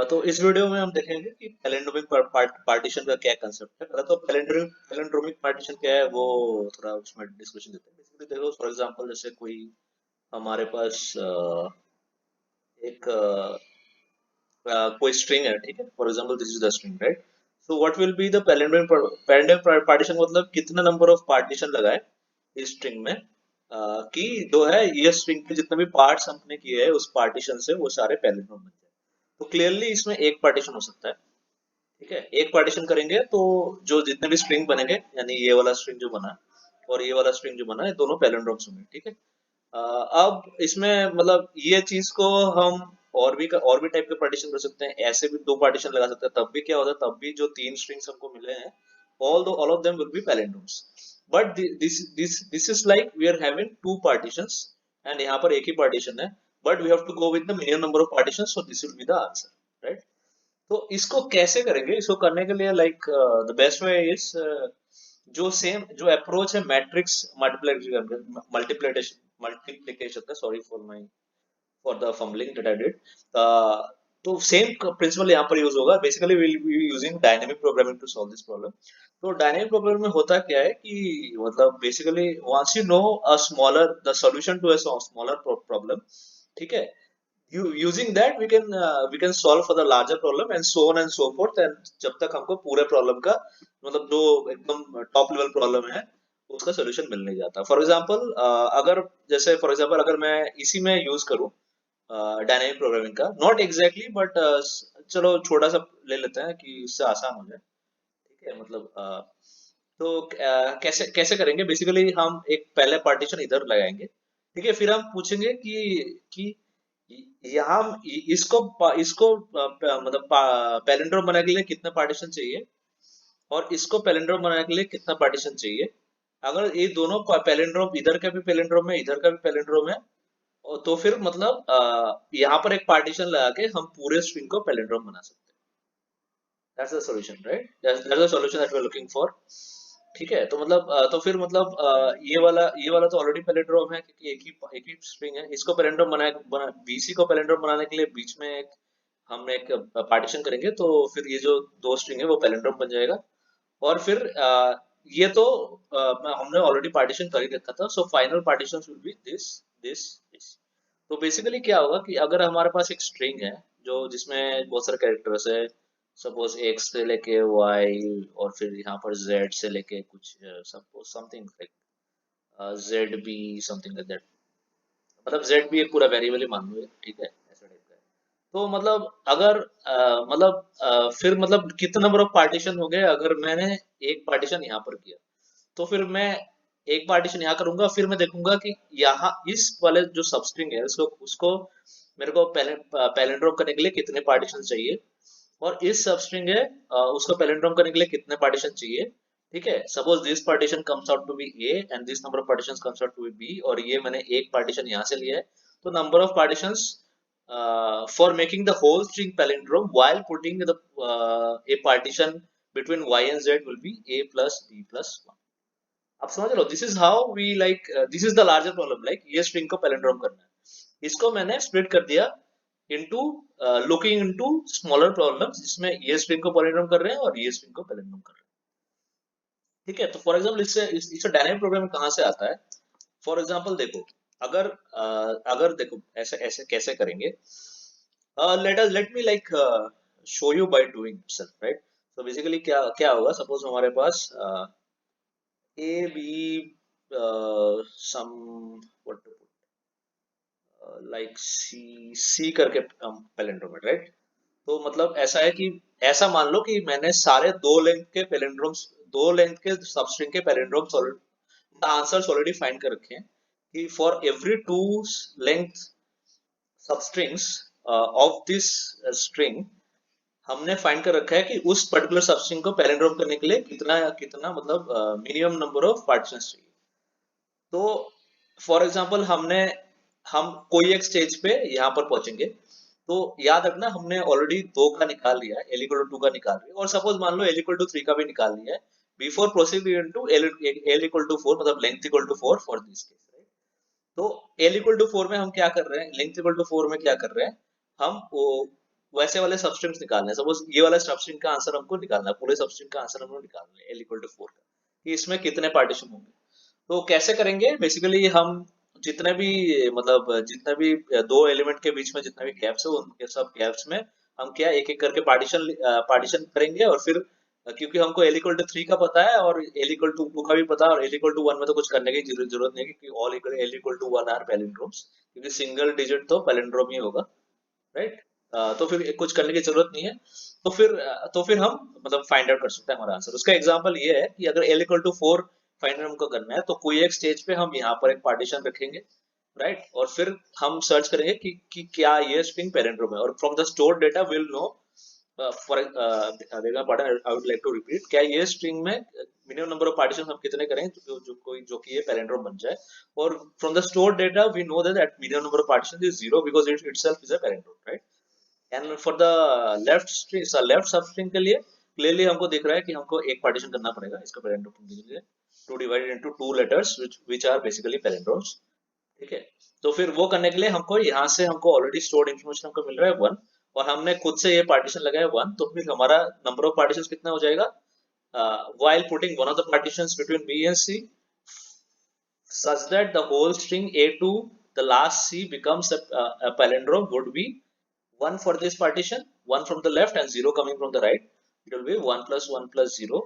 तो इस वीडियो में हम देखेंगे कि पैलिंड्रोमिक पार्टीशन का क्या कंसेप्ट है। पहले तो पैलिंड्रोमिक पार्टीशन क्या है वो थोड़ा उसमें डिस्कशन देते हैं। बेसिकली देखो, फॉर एग्जांपल जैसे कोई हमारे पास एक कोई स्ट्रिंग है, ठीक है। For example this is the string, right. So what will be the palindromic partition, मतलब कितना नंबर ऑफ पार्टीशन लगाए इस स्ट्रिंग में, कि जो है ये स्ट्रिंग के जितने भी पार्ट्स हमने किए हैं उस पार्टीशन से वो सारे पैलिंड्रोम बन जाए। तो क्लियरली इसमें एक पार्टीशन हो सकता है, ठीक है। एक पार्टीशन करेंगे तो जो जितने भी स्ट्रिंग बनेंगे, यानी ये वाला स्ट्रिंग जो बना और ये वाला स्ट्रिंग जो बना, ये दोनों पैलिंड्रोम्स होंगे, ठीक है। अब इसमें मतलब ये चीज को हम और भी टाइप के पार्टीशन कर सकते हैं। ऐसे भी दो पार्टीशन लगा सकते हैं, तब भी क्या होता है, तब भी जो तीन स्ट्रिंग्स हमको मिले हैं all of them will be palindromes. But this is like we are having two partitions and यहाँ पर एक ही पार्टीशन है, but we have to go with the minimum number of partitions, so this will be the answer, right. तो इसको कैसे करेंगे, इसको करने के लिए like the best way is जो सेम जो अप्रोच है मैट्रिक्स मल्टीप्लिकेशन मल्टीप्लिकेशन का, sorry for my for the fumbling that I did. तो सेम प्रिंसिपल यहाँ पर यूज होगा। Basically will be using dynamic programming to solve this problem. तो dynamic programming में होता क्या है कि मतलब basically once you know a smaller the solution to a smaller problem, ठीक है, using that we can solve for the larger problem and so on and so forth, and जब तक हमको पूरे प्रॉब्लम का मतलब जो एकदम टॉप लेवल प्रॉब्लम है उसका सोल्यूशन मिल नहीं जाता। फॉर एग्जांपल अगर जैसे फॉर एग्जांपल अगर मैं इसी में यूज करूं डायनेमिक प्रोग्रामिंग का, नॉट एग्जैक्टली बट चलो छोटा सा ले लेते हैं कि इससे आसान हो जाए, ठीक है। मतलब तो कैसे कैसे करेंगे, बेसिकली हम एक पहले पार्टीशन इधर लगाएंगे, ठीक है। फिर हम पूछेंगे कि यहाँ इसको इसको मतलब पैलिंड्रोम बनाने के लिए कितने पार्टीशन चाहिए और इसको पैलिंड्रोम बनाने के लिए कितना पार्टीशन चाहिए। अगर ये दोनों पैलिंड्रोम, इधर का भी पैलिंड्रोम है इधर का भी पैलिंड्रोम है, तो फिर मतलब यहाँ पर एक पार्टीशन लगा के हम पूरे स्ट्रिंग को पैलिंड्रोम बना सकते हैं। That's the solution, right. That's the solution that we are looking for, ठीक है। तो मतलब तो फिर मतलब ये वाला तो ऑलरेडी पैलिंड्रोम है क्योंकि एक ही स्ट्रिंग है। इसको पैलिंड्रोम बीसी को पैलिंड्रोम बनाने के लिए बीच में हम एक पार्टीशन करेंगे, तो फिर ये जो दो स्ट्रिंग है वो पैलिंड्रोम बन जाएगा। और फिर ये तो हमने ऑलरेडी पार्टीशन कर ही रखा था, so final partition will be this this this. तो बेसिकली क्या होगा कि अगर हमारे पास एक स्ट्रिंग है जो जिसमें बहुत सारे कैरेक्टर्स है, सपोज एक्स से लेके वाई और फिर यहाँ पर जेड से लेके कुछ suppose something like Z B, something like that. मतलब जेड भी एक पूरा वेरिएबल ही मान लो, ठीक है, ऐसा टाइप का है। तो मतलब अगर फिर मतलब कितने नंबर ऑफ पार्टीशन हो गए अगर मैंने एक पार्टीशन यहाँ पर किया, तो फिर मैं एक पार्टीशन यहाँ करूंगा, फिर मैं देखूंगा कि यहाँ इस वाले जो सबस्ट्रिंग है उसको उसको मेरे को पैलिंड्रोम करने के लिए कितने पार्टीशन चाहिए, और इस सबस्ट्रिंग है उसको पैलिंड्रोम करने के लिए कितने पार्टीशन चाहिए, ठीक है। Suppose this partition comes out to be A and this number of partitions comes out to be B, और ये मैंने एक पार्टीशन यहाँ से लिया है। तो number of partitions for making the whole string palindrome while putting the a partition between y and z will be a plus b plus 1। आप समझ रहे हो, this is how we like, this is the larger problem, like ये string को palindrome करना है। इसको मैंने स्प्लिट कर दिया into looking into smaller problems जिसमें ये स्ट्रिंग को पैलिंड्रोम कर रहे हैं और ये स्ट्रिंग को पैलिंड्रोम कर रहे हैं, ठीक है। तो फॉर एग्जांपल इससे डायनेमिक प्रोग्रामिंग कहाँ से आता है। फॉर एग्जांपल देखो, अगर देखो ऐसे ऐसे कैसे करेंगे, let me like show you by doing itself, right? So basically क्या क्या होगा, सपोज हमारे पास a b some what to put like c करके पैलिंड्रोम, राइट। तो मतलब ऐसा है कि ऐसा मान लो कि मैंने सारे दो लेंथ के सबस्ट्रिंग के पैलिंड्रोम्स आंसर्स ऑलरेडी फाइंड कर रखे हैं कि for every two length substrings of this string हमने फाइंड कर रखा है कि उस पर्टिकुलर सबस्ट्रिंग को पैलिंड्रोम करने के लिए कितना कितना मतलब मिनिमम नंबर ऑफ पार्टीशंस चाहिए। तो फॉर एग्जांपल हम कोई एक स्टेज पे यहाँ पर पहुंचेंगे, तो याद रखना हमने ऑलरेडी दो का निकाल लिया है, एल इक्वल टू टू का निकाल लिया है, और सपोज मान लो एल इक्वल टू थ्री का भी निकाल लिया है before proceeding into L equal to four, मतलब length equal to four for this case, right. तो एल इक्वल टू फोर में हम क्या कर रहे हैं, लेंथ इक्वल टू फोर में क्या कर रहे हैं, हम वैसे वाले सबस्ट्रिंग्स निकालने हैं। सपोज ये वाला सबस्ट्रिंग का आंसर हमको निकालना है, पूरे सबस्ट्रिंग का आंसर हमको निकालना है L=4 का, कि इसमें कितने पार्टीशन होंगे। तो कैसे करेंगे, बेसिकली हम जितने भी मतलब जितने भी दो एलिमेंट के बीच में जितने भी गैप्स है उनके सब गैप्स में हम क्या एक एक करके पार्टीशन करेंगे, और फिर क्योंकि हमको L=3 का पता है और L=2 का भी पता है, और L=1 में तो कुछ करने की जरूरत नहीं है, क्योंकि ऑल L=1 आर पैलिंड्रोम्स, क्योंकि सिंगल डिजिट तो पैलिंड्रोम ही होगा, राइट। तो फिर कुछ करने की जरूरत नहीं है। तो फिर हम मतलब फाइंड आउट कर सकते हैं हमारा आंसर। उसका एग्जांपल ये है कि अगर L=4 फाइंड आउट हमको करना है, तो कोई एक स्टेज पे हम यहाँ पर एक पार्टीशन रखेंगे, राइट, और फिर हम सर्च करेंगे कि क्या ये स्ट्रिंग पैरेंट्रोम है, और from the stored data will know for I would like to repeat, क्या ये स्ट्रिंग में मिनिमम नंबर ऑफ पार्टीशन हम कितने करें जो कि ये पैरेंट्रोम बन जाए, और from the stored data we know that minimum number of partition is 0 because it itself is a palindrome, right. And for the left substring के लिए क्लियरली हमको दिख रहा है कि हमको एक पार्टीशन करना पड़ेगा इसका पैरेंट्रोम के लिए, two divided into two letters which are basically palindromes, ठीक है। तो फिर वो करने के लिए हमको यहाँ से हमको ऑलरेडी स्टोर्ड इन्फॉर्मेशन हमको मिल रहा है 1, और हमने खुद से ये पार्टीशन लगाया 1, तो फिर हमारा नंबर ऑफ पार्टीशन कितना हो जाएगा, while putting one of the partitions between B and C such that the whole string A to the last C becomes a palindrome would be 1 for this partition, 1 from the left and 0 coming from the right. It will be 1 plus 1 plus 0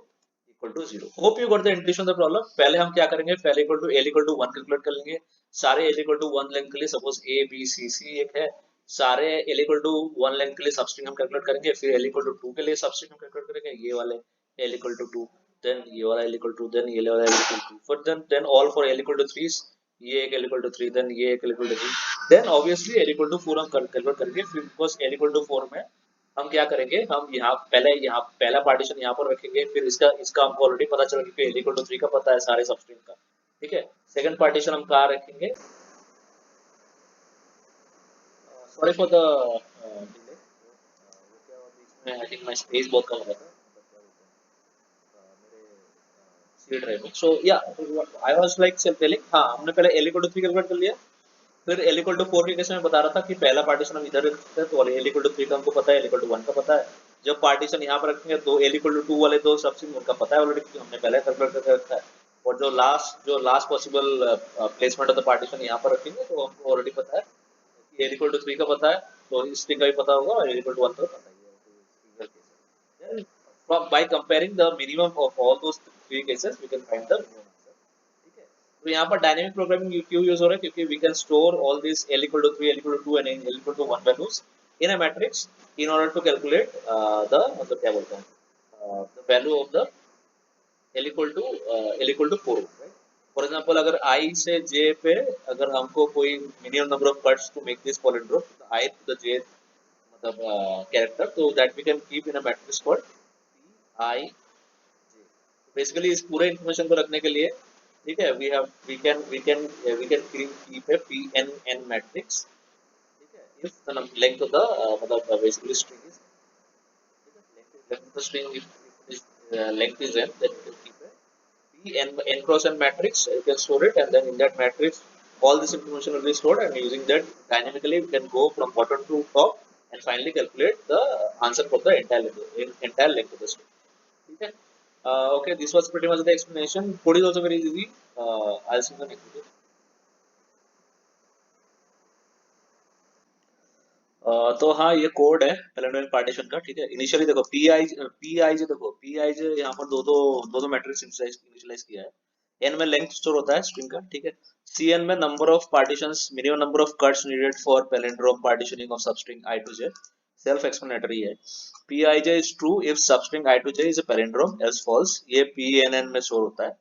equal to 0. Hope you got the intuition of the problem. पहले हम क्या करेंगे, पहले L=1 calculate कर लेंगे, सारे L=1 length के लिए, suppose A B C C एक है, सारे L=1 लेंथ के लिए सबस्ट्रिंग हम कैलकुलेट करेंगे, फिर L=2 के लिए सबस्ट्रिंग हम कैलकुलेट करेंगे, ये वाले L=2, then ये वाला L=2, then ये वाला L=2, for then all for L=3, ये एक L=3, then ये एक L=3, then obviously L=4 हम कैलकुलेट करेंगे, फिर बिकॉज L=4 में हम क्या करेंगे, हम यहाँ पहला पार्टीशन यहाँ पर रखेंगे, फिर इसका इसका हमको ऑलरेडी पता चला क्योंकि L=3 का पता है सारे सबस्ट्रिंग का, ठीक है। सेकंड पार्टीशन हम कहाँ रखेंगे, सॉरी फॉर द डिले, वो क्या हुआ बीच में, आई थिंक माय स्पेस बहुत कम हो गया था, मतलब क्या बोलते हैं मेरे सी ड्राइव में, सो या I was like self telling, हाँ हमने पहले L=3 कैलकुलेट कर लिया, फिर L=4 के केस में बता रहा था कि पहला पार्टीशन हम इधर रख सकते हैं, तो L=3 का हमको पता है, L=1 का पता है, जब पार्टीशन यहाँ पर रखेंगे तो L=2 वाले दो सबसे उनका पता है ऑलरेडी क्योंकि हमने पहले कैलकुलेट करके रखा है, और जो last possible placement of the partition यहाँ पर रखेंगे तो हमको ऑलरेडी पता है कि L=3 का पता है, तो इस स्ट्रिंग का भी पता होगा, और L=1 का पता ही है, तो then by comparing the minimum of all those three cases we can find the minimum answer, ठीक है। तो यहाँ पर डायनेमिक प्रोग्रामिंग क्यों यूज हो रहा है, क्योंकि we can store all these L=3, L=2 and L=1 values in a matrix in order to calculate the मतलब क्या बोलते हैं the value of the L=4, right? For example, अगर I से J पे अगर हमको कोई minimum number of cuts to make this palindrome, I to the J मतलब character, तो that we can keep in a matrix called I J. Basically इस पूरे information को रखने के लिए, ठीक है, we can keep a PNN matrix, ठीक है, if the length of the मतलब basically string is, length of the string if this length is n, then you can keep a n cross n matrix, you can store it, and then in that matrix all this information will be stored, and using that dynamically we can go from bottom to top and finally calculate the answer for the entire length of the string, ठीक है। Okay, this was pretty much the explanation. Code is also very easy. I'll see you in the next video. तो हाँ ये code है parallel partition का, ठीक है। Initially देखो पी आई जे देखो पी आई जे यहाँ पर दो दो मैट्रिक्स इनिशियलाइज किया है, एन में लेंथ स्टोर होता है स्ट्रिंग का, ठीक है। सी एन में number of partitions, minimum number of cuts needed for palindrome partitioning of substring I to J, self explanatory है। P I J is true if substring I to J is a palindrome, else false, ये P N N में store होता है,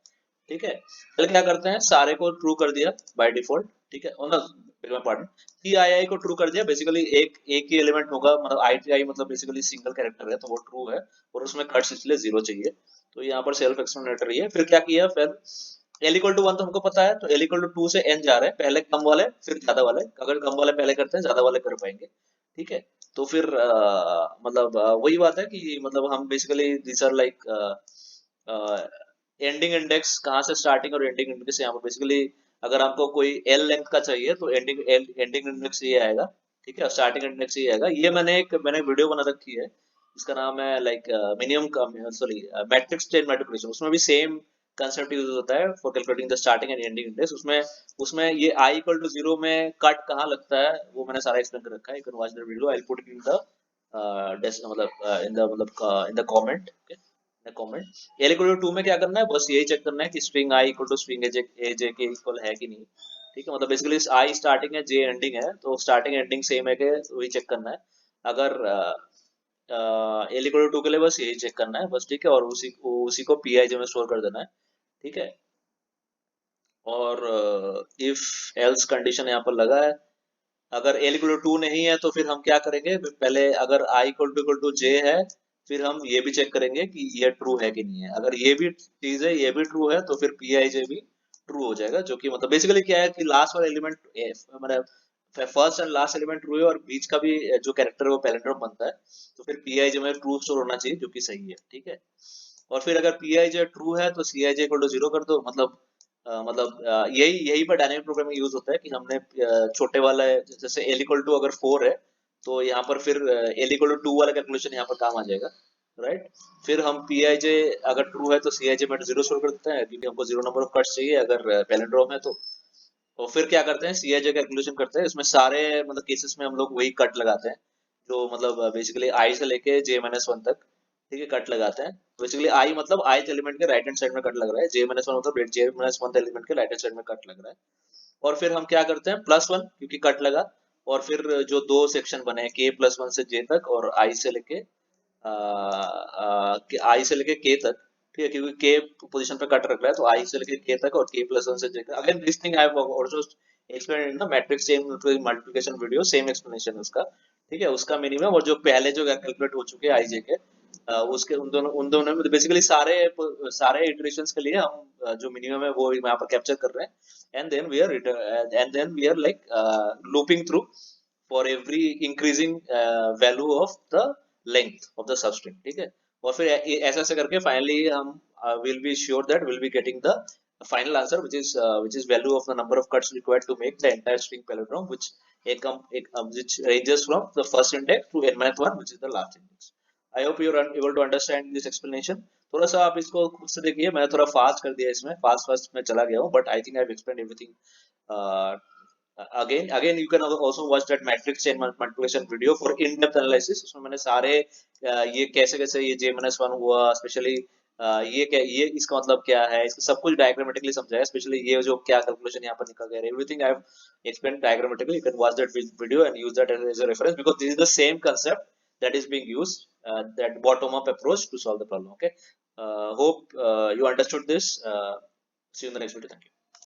ठीक है। पहले क्या करते हैं, सारे को ट्रू कर दिया बाय डिफॉल्ट, ठीक है, और ना पार्ट टी आई आई को ट्रू कर दिया, बेसिकली एक ही एलिमेंट होगा, मतलब आई टी आई मतलब बेसिकली सिंगल कैरेक्टर है तो वो ट्रू है, और उसमें कट्स इसलिए 0 चाहिए, तो यहाँ पर सेल्फ एक्सप्लेनेटरी है। फिर क्या किया, फिर L=1 तो हमको पता है, तो L=2 से n जा रहे हैं, पहले कम वाले फिर ज्यादा वाले, अगर कम वाले पहले करते हैं ज्यादा वाले कर पाएंगे, ठीक है। तो फिर मतलब वही बात है कि मतलब हम basically this are like ending index, कहाँ से स्टार्टिंग और एंडिंग इंडेक्स, यहाँ पर बेसिकली अगर आपको कोई एल लेंथ का चाहिए तो एंडिंग इंडेक्स ये आएगा, ठीक है, स्टार्टिंग इंडेक्स ही आएगा। ये मैंने वीडियो बना रखी है, इसका नाम है like minimum sorry matrix chain multiplication. उसमें भी सेम कंसेप्ट यूज होता है for calculating the starting and ending index. उसमें उसमें ये i इक्वल टू 0 में कट कहाँ लगता है वो मैंने सारा एक्सप्लेन कर रखा है। You can watch the video, I put it in the मतलब in the comment, comment. L equal to 2 में क्या करना है, बस यही चेक करना है कि string I equal to string a J के इक्वल है कि नहीं। ठीक है, मतलब बेसिकली आई स्टार्टिंग है, जे एंडिंग है, तो स्टार्टिंग एंडिंग सेम है कि वही चेक करना है। अगर एल इक्वल टू 2 के लिए बस यही चेक करना है बस, ठीक है, और उसी को पी आई जे में स्टोर कर देना है। ठीक है, और इफ एल्स कंडीशन यहाँ पर लगा है। अगर एल इक्वल टू 2 नहीं है तो फिर हम क्या करेंगे, पहले अगर आई इक्वल टू जे है, फिर हम ये भी चेक करेंगे कि ये ट्रू है कि नहीं है। अगर ये भी चीज है, ये भी ट्रू है, तो फिर पी आई जे भी ट्रू हो जाएगा। जो कि मतलब बेसिकली क्या है कि लास्ट वाला एलिमेंट मतलब first and last element true है, और बीच का भी जो कैरेक्टर है वो पैलिंड्रोम बनता है। तो फिर पी आई जे में ट्रू स्टोर होना चाहिए, जो कि सही है। ठीक है, और फिर अगर पी आई जे ट्रू है तो सी आई जे इक्वल टू 0 कर दो। मतलब यही यही पर डायनेमिक प्रोग्रामिंग यूज होता है कि हमने छोटे वाला जैसे एल इक्वल टू अगर 4 है, तो यहाँ पर फिर एल इक्वल टू 2 वाला कैलकुलेशन यहाँ पर काम आ जाएगा, राइट। फिर हम पी आई जे अगर ट्रू है तो सी आई जे में 0 शो कर देते हैं, क्योंकि हमको 0 नंबर ऑफ कट्स चाहिए अगर पैलिंड्रोम है तो। और फिर क्या करते हैं, सी आई जे कैलकुलेशन करते हैं। इसमें सारे मतलब केसेस में हम लोग वही कट लगाते हैं, जो मतलब बेसिकली आई से लेके जे माइनस वन तक। ठीक है, कट लगाते हैं। बेसिकली आई मतलब ith एलिमेंट के राइट हैंड साइड में कट लग रहा है, जे माइनस वन मतलब जे माइनस वन एलिमेंट के राइट हैंड साइड में कट लग रहा है। और फिर हम क्या करते हैं, प्लस वन, क्योंकि कट लगा। और फिर जो दो सेक्शन बने हैं, के प्लस वन से जे तक और आई से लेके आई से लेके के तक। ठीक है, क्योंकि के पोजीशन पे कट रख रहा है, तो आई से लेके के तक और के प्लस वन से जे तक। Again this thing I have also explain in the matrix chain multiplication video, same explanation है उसका। ठीक है, उसका मिनिमम और जो पहले जो कैलकुलेट हो चुके हैं आई जे के, उसके उन दोनों में बेसिकली सारे सारे इटरेशंस के लिए हम जो मिनिमम है वो यहाँ पर कैप्चर कर रहे हैं। And then we are like looping through for every increasing value of the length of the substring. ठीक है, और फिर ऐसा ऐसे करके फाइनली हम will be sure that will be getting the final answer, which is value of the number of cuts required to make the entire string palindrome, which ranges from the first index to n-1, which is the last index. I hope you are able to understand this explanation. थोड़ा सा आप इसको खुद से देखिए, मैं थोड़ा fast कर दिया इसमें, फास्ट फास्ट में चला गया हूँ, but I think I have explained everything. Again you can also watch that matrix chain multiplication video for in depth analysis। उसमें मैंने सारे ये कैसे कैसे ये j minus वन हुआ, स्पेशली ये इसका मतलब क्या है, इसका सब कुछ डायग्रामेटिकली समझाया। स्पेशली ये जो क्या कैलकुलेशन यहाँ पर निकल गया, everything I have explained diagrammatically. You can watch that video and use that as a reference, because this is the same concept that is being used, that bottom up approach to solve the problem। Okay, hope you understood this. See you in the next video. Thank you.